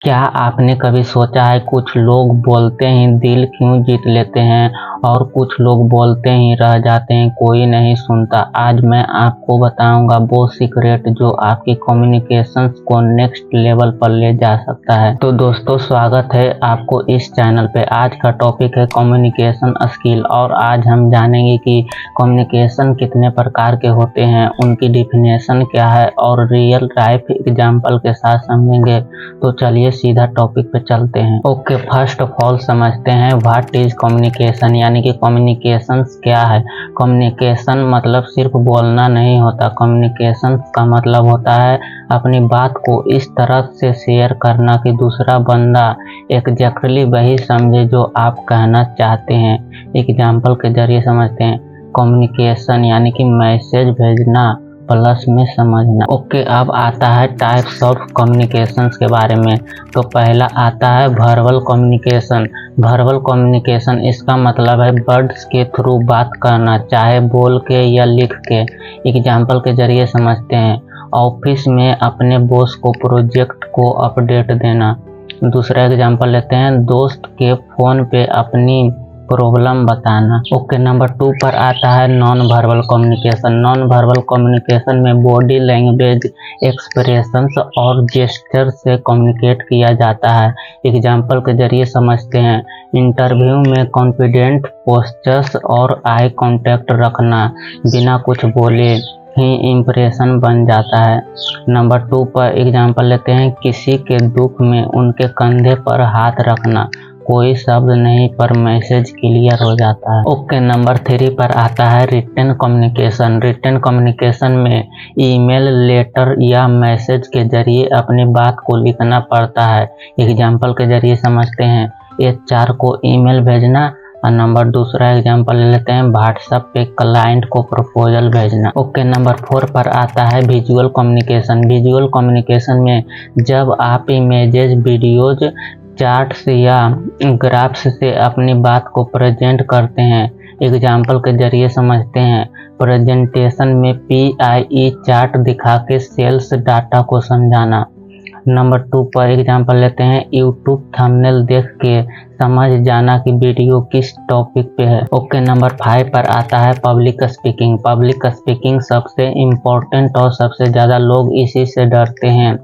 क्या आपने कभी सोचा है कुछ लोग बोलते ही दिल क्यों जीत लेते हैं और कुछ लोग बोलते ही रह जाते हैं, कोई नहीं सुनता। आज मैं आपको बताऊंगा वो सीक्रेट जो आपकी कम्युनिकेशंस को नेक्स्ट लेवल पर ले जा सकता है। तो दोस्तों, स्वागत है आपको इस चैनल पे। आज का टॉपिक है कम्युनिकेशन स्किल और आज हम जानेंगे कि कम्युनिकेशन कितने प्रकार के होते हैं, उनकी डिफिनेशन क्या है और रियल लाइफ एग्जाम्पल के साथ समझेंगे। तो चलिए सीधा टॉपिक पे चलते हैं। ओके, फर्स्ट ऑफ ऑल समझते हैं व्हाट इज कम्युनिकेशन, यानी कि कम्युनिकेशन क्या है। कम्युनिकेशन मतलब सिर्फ बोलना नहीं होता। कम्युनिकेशन का मतलब होता है अपनी बात को इस तरह से शेयर करना कि दूसरा बंदा एग्जैक्टली वही समझे जो आप कहना चाहते हैं। एग्जाम्पल के जरिए समझते हैं। कम्युनिकेशन यानी कि मैसेज भेजना प्लस में समझना। ओके, अब आता है टाइप्स ऑफ कम्युनिकेशंस के बारे में। तो पहला आता है वर्बल कम्युनिकेशन। वर्बल कम्युनिकेशन इसका मतलब है वर्ड्स के थ्रू बात करना, चाहे बोल के या लिख के। एग्जाम्पल के जरिए समझते हैं। ऑफिस में अपने बॉस को प्रोजेक्ट को अपडेट देना। दूसरा एग्जाम्पल लेते हैं, दोस्त के फोन पे अपनी प्रॉब्लम बताना। ओके, नंबर 2 पर आता है non verbal communication. Non verbal communication में बॉडी लैंग्वेज, एक्सप्रेशंस और जेस्चर से कम्युनिकेट किया जाता है। एग्जाम्पल के जरिए समझते हैं। इंटरव्यू में कॉन्फिडेंट पोस्चर्स और आई कांटेक्ट रखना, बिना कुछ बोले ही इम्प्रेशन बन जाता है। नंबर 2 पर एग्जाम्पल लेते हैं, किसी के दुख में उनके कंधे पर हाथ रखना, कोई शब्द नहीं पर मैसेज क्लियर हो जाता है। ओके, नंबर 3 पर आता है रिटन कम्युनिकेशन। रिटन कम्युनिकेशन में ईमेल, लेटर या मैसेज के जरिए अपनी बात को लिखना पड़ता है। एग्जाम्पल के जरिए समझते हैं। HR को ईमेल भेजना और नंबर दूसरा एग्जाम्पल ले लेते हैं, व्हाट्सएप पे क्लाइंट को प्रपोजल भेजना। ओके, नंबर 4 पर आता है विजुअल कम्युनिकेशन। विजुअल कम्युनिकेशन में जब आप इमेजेस, वीडियोज, चार्ट्स या ग्राफ्स से अपनी बात को प्रेजेंट करते हैं। एग्जाम्पल के जरिए समझते हैं। प्रेजेंटेशन में PIE चार्ट दिखा के सेल्स डाटा को समझाना। नंबर 2 पर एग्जाम्पल लेते हैं, यूट्यूब थंबनेल देख के समझ जाना कि वीडियो किस टॉपिक पे है। ओके, नंबर 5 पर आता है पब्लिक स्पीकिंग। पब्लिक स्पीकिंग सबसे इम्पोर्टेंट और सबसे ज़्यादा लोग इसी से डरते हैं।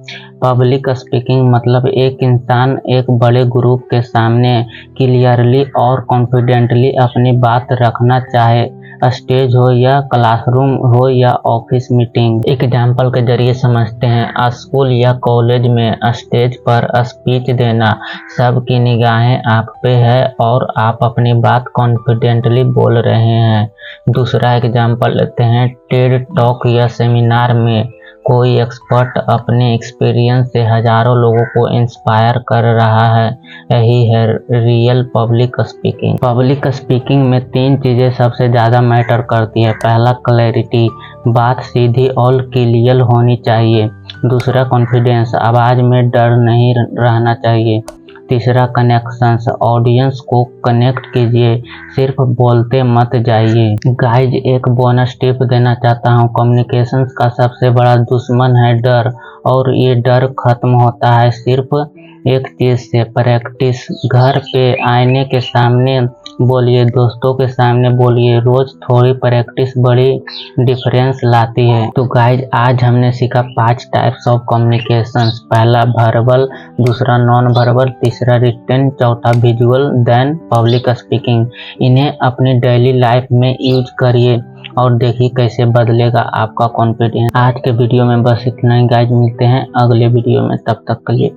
पब्लिक स्पीकिंग मतलब एक इंसान एक बड़े ग्रुप के सामने क्लियरली और कॉन्फिडेंटली अपनी बात रखना चाहे, स्टेज हो या क्लासरूम हो या ऑफिस मीटिंग। एग्जाम्पल के जरिए समझते हैं। स्कूल या कॉलेज में स्टेज पर स्पीच देना, सबकी निगाहें आप पे है और आप अपनी बात कॉन्फिडेंटली बोल रहे हैं। दूसरा एग्जाम्पल लेते हैं, टेड टॉक या सेमिनार में कोई एक्सपर्ट अपने एक्सपीरियंस से हजारों लोगों को इंस्पायर कर रहा है। यही है real public speaking. Public speaking में 3 चीज़ें सबसे ज़्यादा मैटर करती है। पहला क्लैरिटी, बात सीधी और क्लियर होनी चाहिए। दूसरा कॉन्फिडेंस, आवाज़ में डर नहीं रहना चाहिए। तीसरा कनेक्शंस, ऑडियंस को कनेक्ट कीजिए, सिर्फ बोलते मत जाइए। गाइज, एक बोनस टिप देना चाहता हूँ। कम्युनिकेशंस का सबसे बड़ा दुश्मन है डर, और ये डर खत्म होता है सिर्फ एक चीज से, प्रैक्टिस। घर पे आईने के सामने बोलिए, दोस्तों के सामने बोलिए, रोज थोड़ी प्रैक्टिस बड़ी डिफरेंस लाती है। तो गाइज, आज हमने सीखा 5 टाइप्स ऑफ कम्युनिकेशंस। पहला वर्बल, दूसरा नॉन वर्बल, तीसरा रिटन, चौथा विजुअल, देन पब्लिक स्पीकिंग। इन्हें अपनी डेली लाइफ में यूज करिए और देखिए कैसे बदलेगा आपका कॉन्फिडेंस। आज के वीडियो में बस इतना ही गाइज, मिलते हैं अगले वीडियो में, तब तक के लिए